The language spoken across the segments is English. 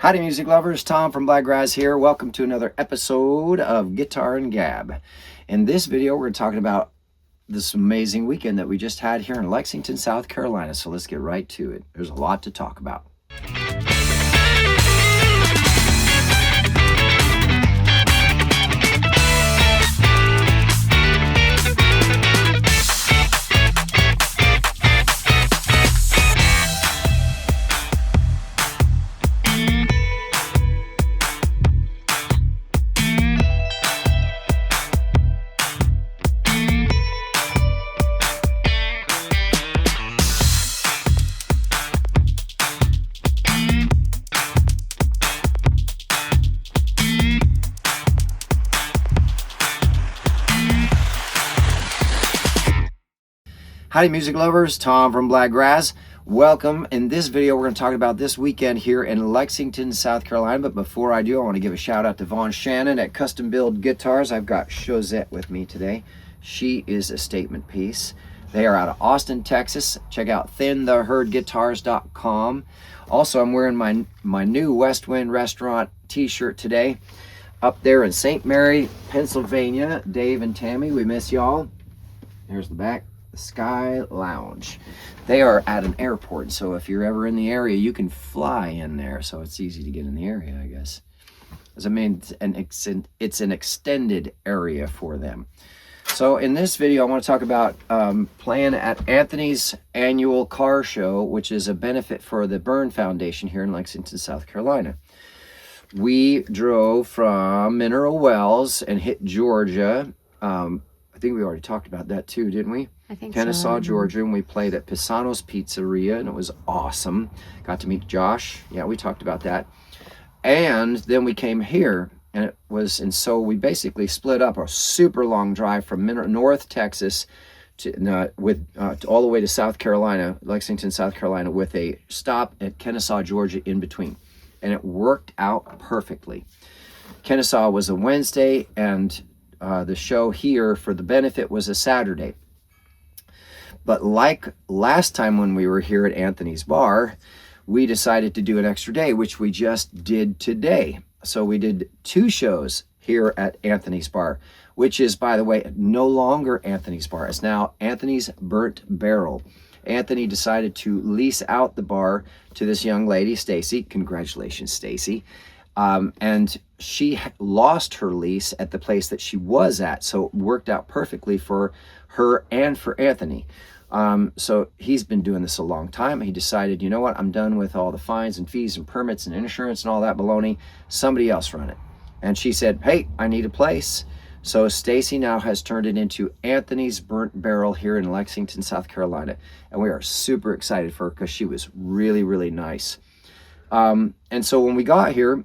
Howdy music lovers, Tom from Blakgraz here. Welcome to another episode of Guitar and Gab. In this video, we're talking about this amazing weekend that we just had here in Lexington, South Carolina. So let's get right to it. There's a lot to talk about. Howdy music lovers, Tom from Blakgraz. Welcome. In this video, we're going to talk about this weekend here in Lexington, South Carolina. But before I do, I want to give a shout out to Vaughn Shannon at Custom Build Guitars. I've got Josette with me today. She is a statement piece. They are out of Austin, Texas. Check out thintheherdguitars.com. Also, I'm wearing my new West Wind Restaurant t-shirt today. Up there in St. Mary, Pennsylvania. Dave and Tammy, we miss y'all. Here's the back. The Sky Lounge. They are at an airport, so if you're ever in the area, you can fly in there, so it's easy to get in the area, I guess. As I mean, it's an extended area for them. So in this video, I want to talk about playing at Anthony's annual car show, which is a benefit for the Burn Foundation here in Lexington, South Carolina. We drove from Mineral Wells and hit Georgia. I think we already talked about that too, didn't we? I think Kennesaw, Georgia, and we played at Pisano's Pizzeria, and it was awesome. Got to meet Josh. Yeah, we talked about that. And then we came here, and so we basically split up a super long drive from North Texas to all the way to South Carolina, Lexington, South Carolina, with a stop at Kennesaw, Georgia in between. And it worked out perfectly. Kennesaw was a Wednesday, and the show here for the benefit was a Saturday. But like last time when we were here at Anthony's Bar, we decided to do an extra day, which we just did today. So we did 2 shows here at Anthony's Bar, which is, by the way, no longer Anthony's Bar. It's now Anthony's Burnt Barrel. Anthony decided to lease out the bar to this young lady, Stacy. Congratulations, Stacy. And she lost her lease at the place that she was at, so it worked out perfectly for her and for Anthony. So he's been doing this a long time. He decided, you know what, I'm done with all the fines and fees and permits and insurance and all that baloney. Somebody else run it. And she said, hey, I need a place. So Stacy now has turned it into Anthony's Burnt Barrel here in Lexington, South Carolina. And we are super excited for her because she was really, really nice. And so when we got here,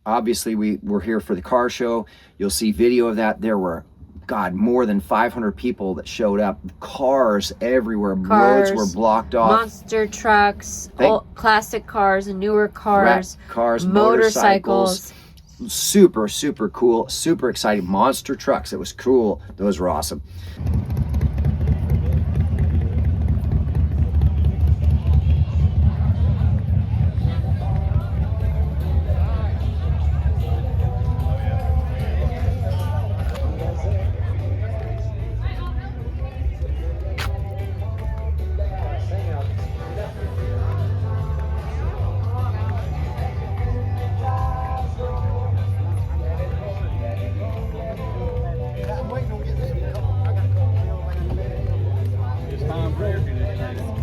obviously we were here for the car show. You'll see video of that. There were, God, more than 500 people that showed up. Cars everywhere. Roads were blocked off. Monster trucks, old classic cars and newer cars. Cars, motorcycles. Super, super cool. Super exciting. Monster trucks. It was cool. Those were awesome.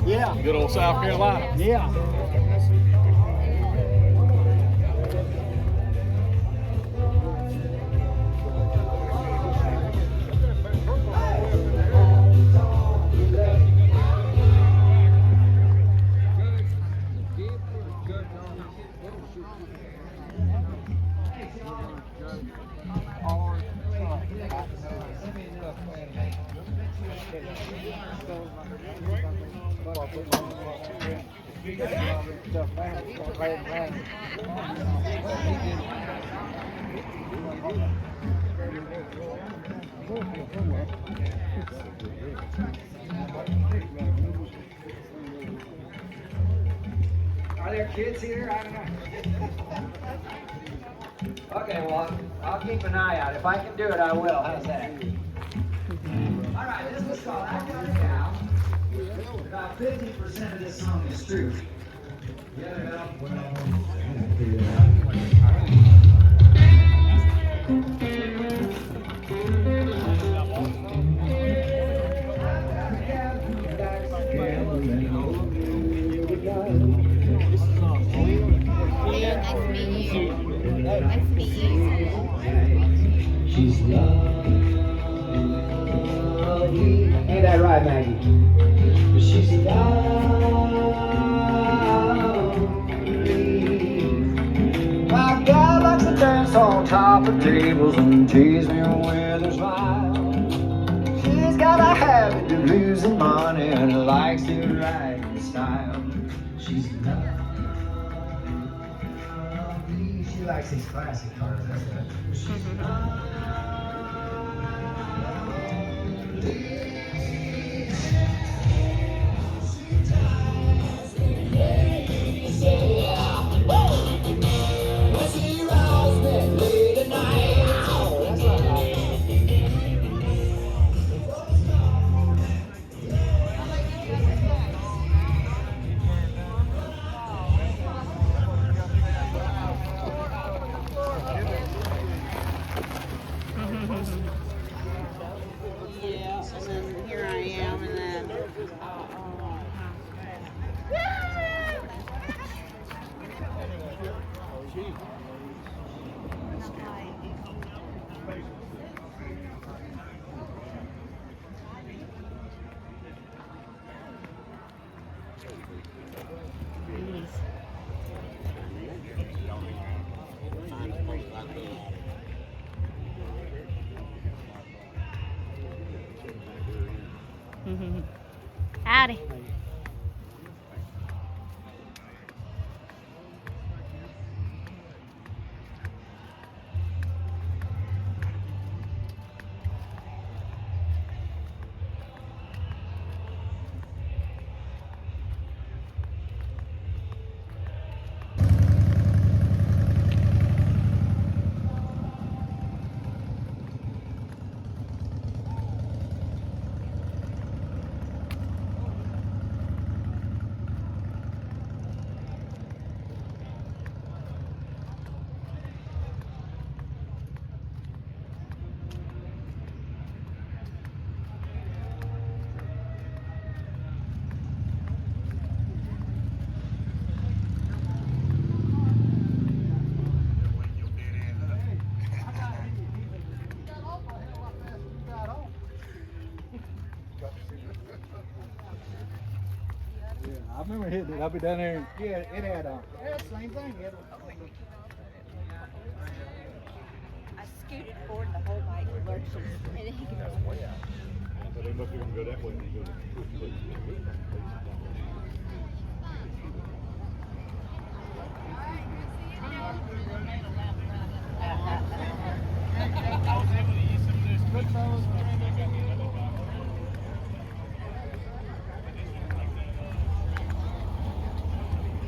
Yeah. Good old South Carolina. Yeah. Are there kids here? I don't know. Okay, well, I'll keep an eye out. If I can do it, I will. How's that? All right, this was called I Got It Now. About 50% of this song is true. Yeah, she's lovely. Ain't that right, Maggie? She's lovely. My gal likes to dance on top of tables and tease me with her smile. She's got a habit of losing money and likes to ride in style. She's lovely. She likes these classic cars. That's what she's lovely. Howdy. I remember hitting it. I'll be down there. Yeah, it had same thing. I scooted forward the whole bike lurches, and then he goes, So they must be going to go that way. I was able to use some of those quick fellows.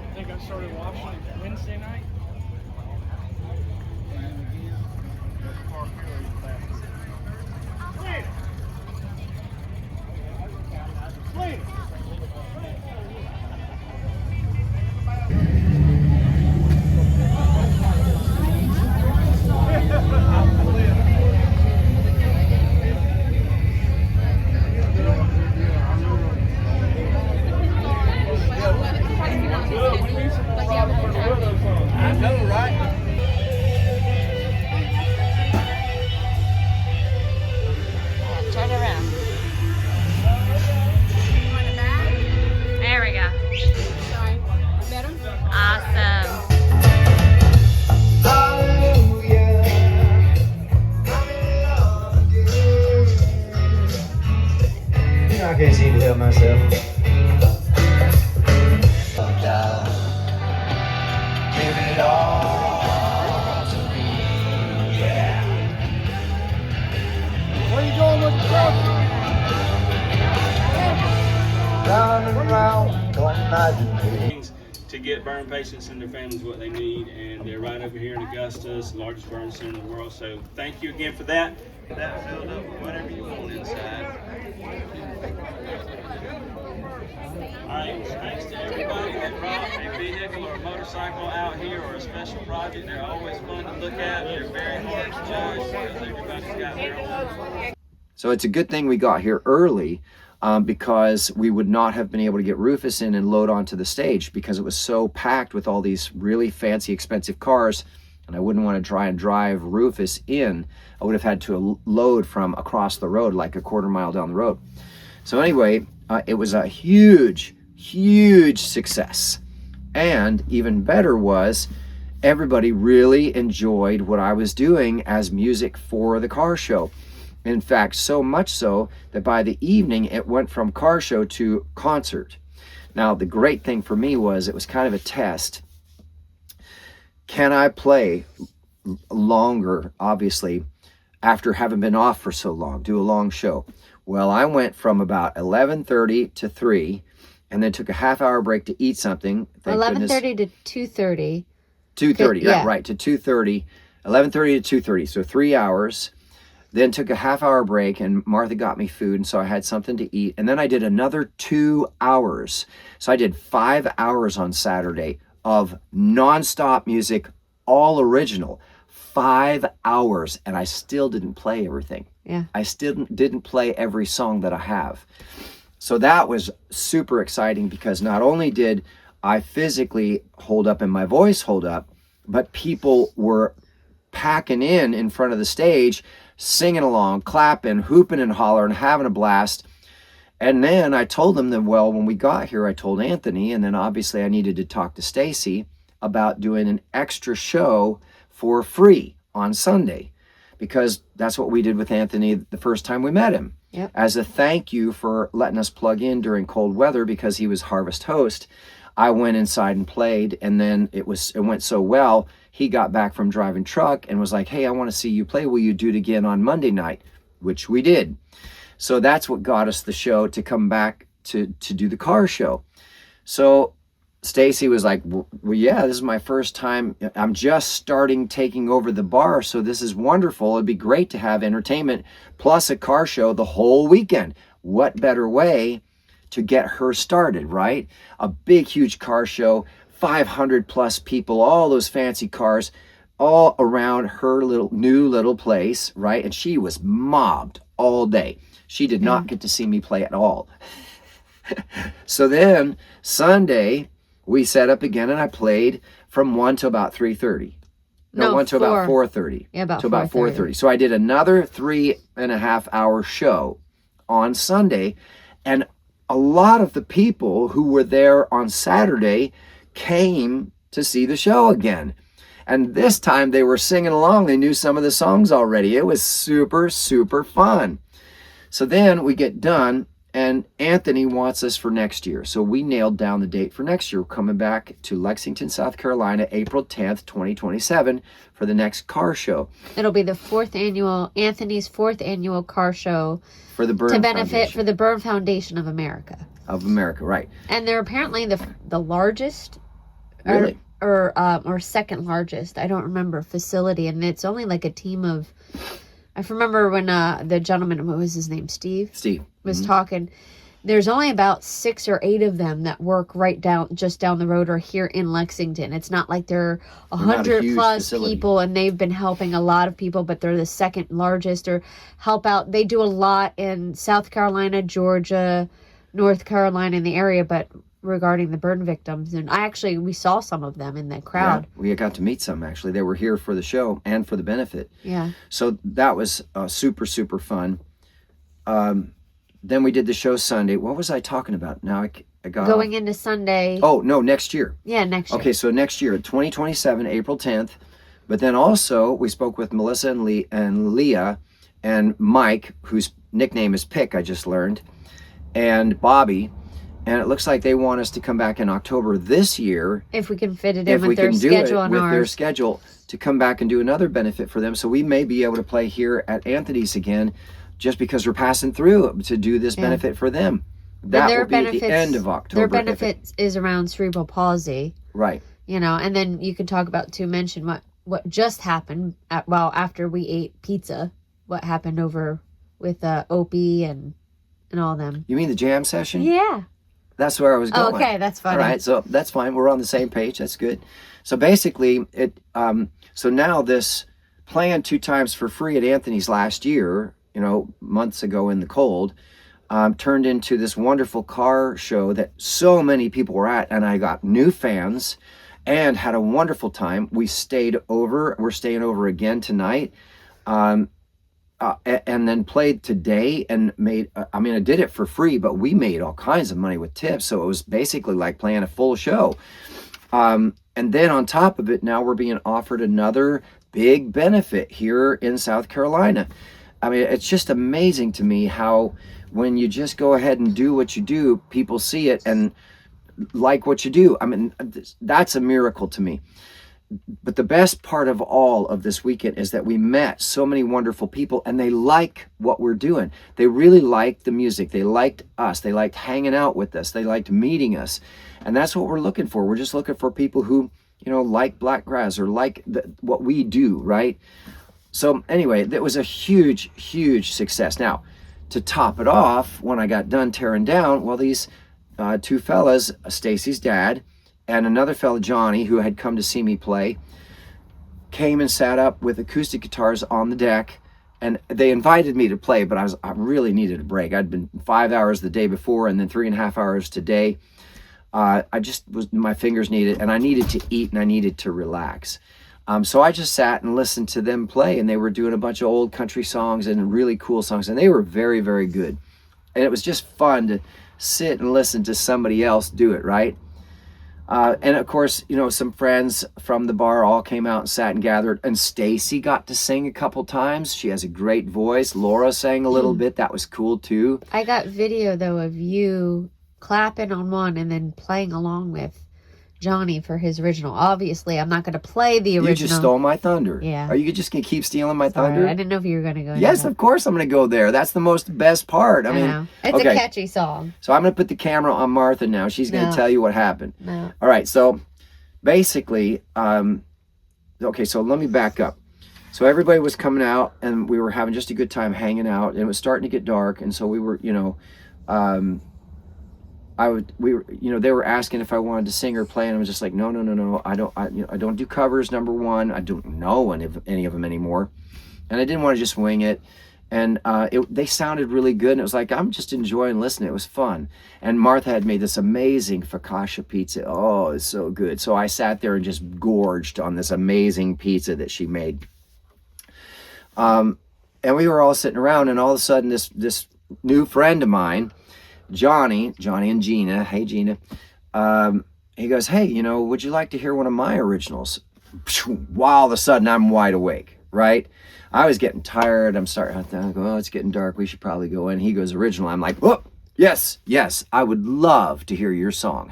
I think I started watching Wednesday night. I know, right? Turn around. There we go. sorry, better? Awesome. Hallelujah. I'm in love again. You know, I can't seem to help myself. Give it all to me, yeah. Where you going with the truck? Round and round all night and day. To get burn patients and their families what they need, and they're right over here in Augusta, it's the largest burn center in the world. So thank you again for that. That filled up with whatever you want inside. Alright, thanks to everybody that brought a vehicle or a motorcycle out here or a special project. They're always fun to look at. They're very hard to judge because everybody's got their own. So it's a good thing we got here early, because we would not have been able to get Rufus in and load onto the stage because it was so packed with all these really fancy, expensive cars, and I wouldn't want to try and drive Rufus in. I would have had to load from across the road, like a quarter-mile down the road. So anyway, it was a huge, huge success. And even better was, everybody really enjoyed what I was doing as music for the car show. In fact, so much so that by the evening it went from car show to concert. Now, the great thing for me was it was kind of a test. Can I play longer, obviously, after having been off for so long, do a long show? Well, I went from about 11:30 to 3, and then took a half-hour break to eat something. 11:30 to 2:30. 2:30, yeah. right, to 2:30. 11:30 to 2:30, so 3 hours. Then took a half-hour break, and Martha got me food, and so I had something to eat. And then I did another 2 hours. So I did 5 hours on Saturday of non-stop music, all original. 5 hours, and I still didn't play everything. Yeah. I still didn't play every song that I have. So that was super exciting because not only did I physically hold up and my voice hold up, but people were packing in front of the stage, singing along, clapping, hooping and hollering, having a blast. And then I told them that, well, when we got here, I told Anthony, and then obviously I needed to talk to Stacy about doing an extra show for free on Sunday, because that's what we did with Anthony the first time we met him. Yep. As a thank you for letting us plug in during cold weather because he was Harvest host, I went inside and played, and then it went so well, he got back from driving truck and was like, hey, I want to see you play. Will you do it again on Monday night? Which we did. So that's what got us the show to come back to do the car show. So Stacy was like, well, yeah, this is my first time. I'm just starting taking over the bar, so this is wonderful. It'd be great to have entertainment plus a car show the whole weekend. What better way to get her started, right? A big, huge car show, 500 plus people, all those fancy cars, all around her new little place, right? And she was mobbed all day. She did not get to see me play at all. So then Sunday, we set up again, and I played from 1 to about 3:30. No, 1 to about 4:30. Yeah, about 4:30. So I did another 3.5 hour show on Sunday, and a lot of the people who were there on Saturday came to see the show again. And this time they were singing along. They knew some of the songs already. It was super, super fun. So then we get done, and Anthony wants us for next year. So we nailed down the date for next year. We're coming back to Lexington, South Carolina, April 10th, 2027 for the next car show. It'll be Anthony's fourth annual car show For the Burn to benefit Foundation. for the Burn Foundation of America. Of America, right. And they're apparently the largest, Really? or second largest, I don't remember, facility. And it's only like a team of, I remember when the gentleman, what was his name, Steve was talking, there's only about 6 or 8 of them that work just down the road or here in Lexington. It's not like they're 100 plus facility. people, and they've been helping a lot of people, but they're the second largest or help out. They do a lot in South Carolina, Georgia, North Carolina, in the area, but regarding the burn victims. And we saw some of them in the crowd. Yeah, we got to meet some, actually. They were here for the show and for the benefit. Yeah. So that was super, super fun. Then we did the show Sunday. What was I talking about? Now I got Going into Sunday. Oh, no, next year. Yeah, next year. Okay, so next year, 2027, April 10th. But then also, we spoke with Melissa and Leah and Mike, whose nickname is Pick, I just learned, and Bobby. And it looks like they want us to come back in October this year. If we can fit it in with their schedule and ours. Their schedule, to come back and do another benefit for them. So we may be able to play here at Anthony's again, just because we're passing through to do this benefit for them. That will be at the end of October. Their benefit is around cerebral palsy. Right. You know, and then you can talk about, to mention what just happened after we ate pizza, what happened over with Opie and all them. You mean the jam session? Yeah. That's where I was going. Oh, okay, that's funny. All right, so that's fine. We're on the same page. That's good. So basically, so now this playing 2 times for free at Anthony's last year, you know, months ago in the cold, turned into this wonderful car show that so many people were at, and I got new fans and had a wonderful time. We stayed over. We're staying over again tonight. And then played today and made, I did it for free, but we made all kinds of money with tips. So it was basically like playing a full show. And then on top of it, now we're being offered another big benefit here in South Carolina. I mean, it's just amazing to me how when you just go ahead and do what you do, people see it and like what you do. I mean, that's a miracle to me. But the best part of all of this weekend is that we met so many wonderful people, and they like what we're doing. They really liked the music. They liked us. They liked hanging out with us. They liked meeting us. And that's what we're looking for. We're just looking for people who, you know, like Blakgraz or like what we do, right? So anyway, that was a huge, huge success. Now, to top it off, when I got done tearing down, well, these 2 fellas, Stacy's dad, and another fella, Johnny, who had come to see me play, came and sat up with acoustic guitars on the deck, and they invited me to play, but I really needed a break. I'd been 5 hours the day before and then 3.5 hours today. My fingers needed, and I needed to eat and I needed to relax. So I just sat and listened to them play, and they were doing a bunch of old country songs and really cool songs, and they were very, very good. And it was just fun to sit and listen to somebody else do it, right? And of course, you know, some friends from the bar all came out and sat and gathered, and Stacy got to sing a couple times. She has a great voice. Laura sang a little bit. That was cool too. I got video though of you clapping on one and then playing along with Johnny for his original. Obviously, I'm not going to play the original. You just stole my thunder. Yeah. Are you just going to keep stealing my Sorry, thunder? I didn't know if you were going to go. Yes, of course I'm going to go there. That's the best part. I mean, know. It's a catchy song. So I'm going to put the camera on Martha now. She's going to tell you what happened. No. All right. So basically, okay, so let me back up. So everybody was coming out, and we were having just a good time hanging out, and it was starting to get dark, and so we were, you know, they were asking if I wanted to sing or play, and I was just like, no. I don't do covers. Number one, I don't know any of them anymore, and I didn't want to just wing it. And they sounded really good, and it was like I'm just enjoying listening. It was fun. And Martha had made this amazing focaccia pizza. Oh, it's so good. So I sat there and just gorged on this amazing pizza that she made. And we were all sitting around, and all of a sudden, this new friend of mine, Johnny and Gina. Hey, Gina. He goes, hey, you know, would you like to hear one of my originals? Wow, all of a sudden I'm wide awake, right? I was getting tired. I'm starting to go, oh, it's getting dark. We should probably go in. He goes, original. I'm like, oh, yes. I would love to hear your song.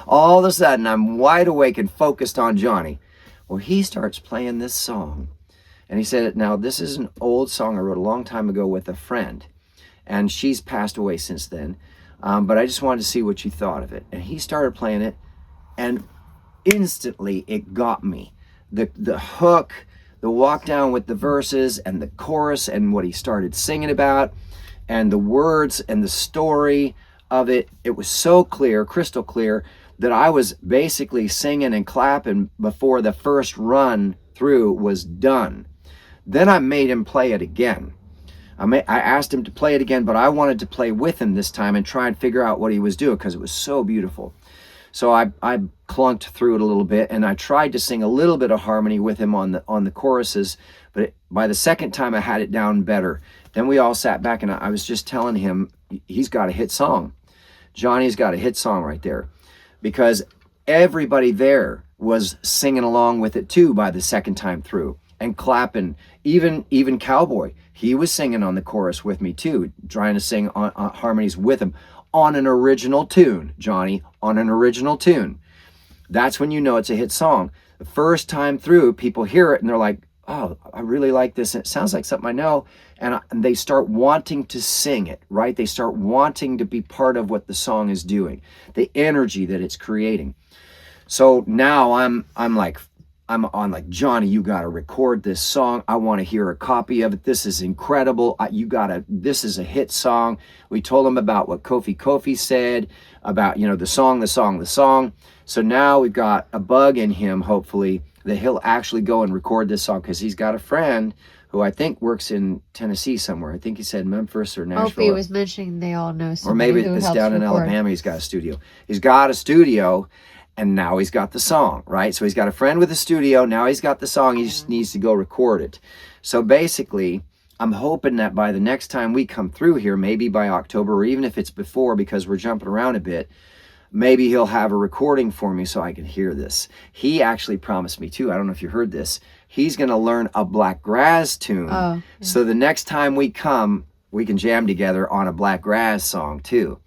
All of a sudden I'm wide awake and focused on Johnny. Well, he starts playing this song. And he said, now this is an old song I wrote a long time ago with a friend. And she's passed away since then. But I just wanted to see what you thought of it. And he started playing it, and instantly it got me. The hook, the walk down with the verses and the chorus and what he started singing about and the words and the story of it. It was so clear, crystal clear, that I was basically singing and clapping before the first run through was done. Then I made him play it again. I asked him to play it again, but I wanted to play with him this time and try and figure out what he was doing because it was so beautiful. So I clunked through it a little bit, and I tried to sing a little bit of harmony with him on the choruses, but by the second time I had it down better. Then we all sat back, and I was just telling him he's got a hit song. Johnny's got a hit song right there, because everybody there was singing along with it too by the second time through and clapping. Even Cowboy, he was singing on the chorus with me too, trying to sing on harmonies with him. On an original tune, Johnny, on an original tune. That's when you know it's a hit song. The first time through, people hear it and they're like, oh, I really like this. It sounds like something I know. And they start wanting to sing it, right? They start wanting to be part of what the song is doing, the energy that it's creating. So now I'm on like, Johnny, you got to record this song. I want to hear a copy of it. This is incredible. This is a hit song. We told him about what Kofi said about, the song. So now we've got a bug in him, hopefully, that he'll actually go and record this song, because he's got a friend who I think works in Tennessee somewhere. I think he said Memphis or Nashville. Opie was mentioning they all know somebody, or maybe who it's helps down in record. Alabama. He's got a studio. He's got a studio, and now he's got the song, right? So he's got a friend with a studio. Now he's got the song. He just needs to go record it. So basically, I'm hoping that by the next time we come through here, maybe by October, or even if it's before, because we're jumping around a bit, maybe he'll have a recording for me so I can hear this. He actually promised me too. I don't know if you heard this. He's going to learn a Blakgraz tune. Oh, yeah. So the next time we come, we can jam together on a Blakgraz song too.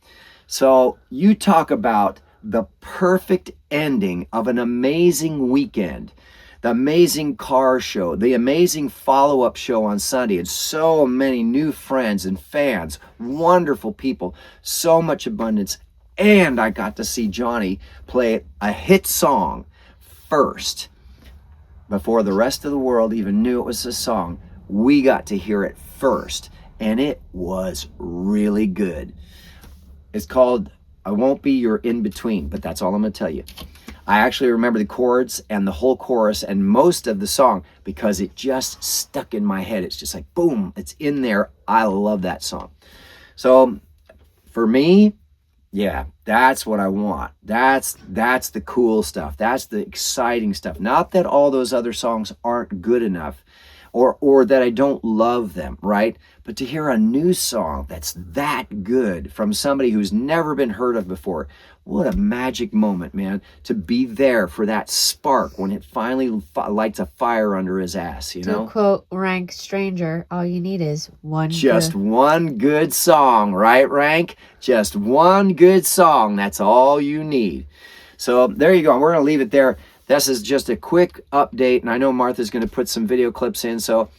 So you talk about the perfect ending of an amazing weekend, the amazing car show, the amazing follow-up show on Sunday, and so many new friends and fans, wonderful people, so much abundance. And I got to see Johnny play a hit song first. Before the rest of the world even knew it was a song, we got to hear it first. And it was really good. It's called I Won't Be Your In-Between, but that's all I'm going to tell you. I actually remember the chords and the whole chorus and most of the song because it just stuck in my head. It's just like, boom, it's in there. I love that song. So for me, yeah, that's what I want. That's the cool stuff. That's the exciting stuff. Not that all those other songs aren't good enough or that I don't love them, right? But to hear a new song that's that good from somebody who's never been heard of before, what a magic moment, man, to be there for that spark when it finally lights a fire under his ass, you know? To quote Rank Stranger, all you need is one one good song, right, Rank? Just one good song. That's all you need. So there you go. We're going to leave it there. This is just a quick update, and I know Martha's going to put some video clips in. So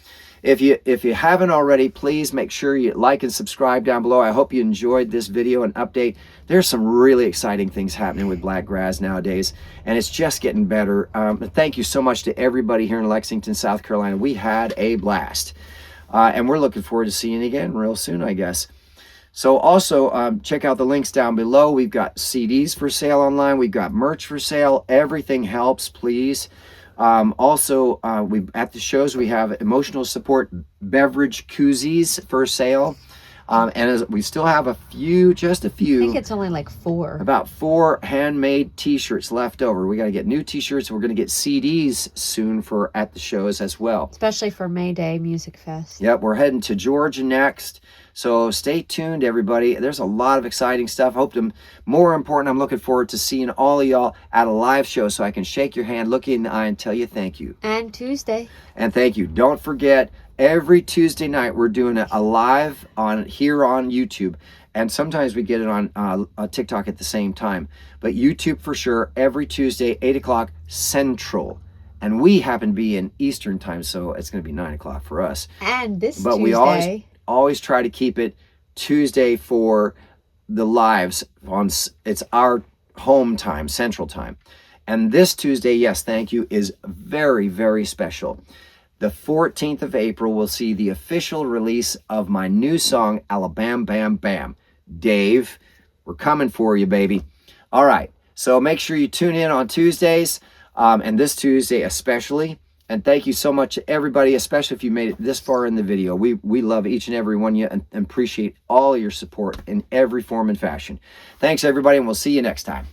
if you haven't already, please make sure you like and subscribe down below. I hope you enjoyed this video and update. There's some really exciting things happening with Blakgraz nowadays, and it's just getting better. Thank you so much to everybody here in Lexington, South Carolina. We had a blast, and we're looking forward to seeing you again real soon, I guess. So also check out the links down below. We've got CDs for sale online. We've got merch for sale. Everything helps, please. Also, at the shows, we have emotional support beverage koozies for sale. We still have just a few. I think it's only like 4. About 4 handmade t-shirts left over. We got to get new t-shirts. We're going to get CDs soon for at the shows as well. Especially for May Day Music Fest. Yep, we're heading to Georgia next. So stay tuned, everybody. There's a lot of exciting stuff. More important, I'm looking forward to seeing all of y'all at a live show so I can shake your hand, look you in the eye, and tell you thank you. And Tuesday. And thank you. Don't forget, every Tuesday night we're doing a live here on YouTube. And sometimes we get it on TikTok at the same time. But YouTube for sure, every Tuesday, 8 o'clock Central. And we happen to be in Eastern time, so it's going to be 9 o'clock for us. And this But Tuesday. we always try to keep it Tuesday for the lives. It's our home time, Central time. And this Tuesday, yes, thank you, is very, very special. The 14th of April, we'll see the official release of my new song, Alabama Bam Bam. Dave, we're coming for you, baby. All right, so make sure you tune in on Tuesdays, and this Tuesday especially. And thank you so much to everybody, especially if you made it this far in the video. We love each and every one of you and appreciate all your support in every form and fashion. Thanks, everybody, and we'll see you next time.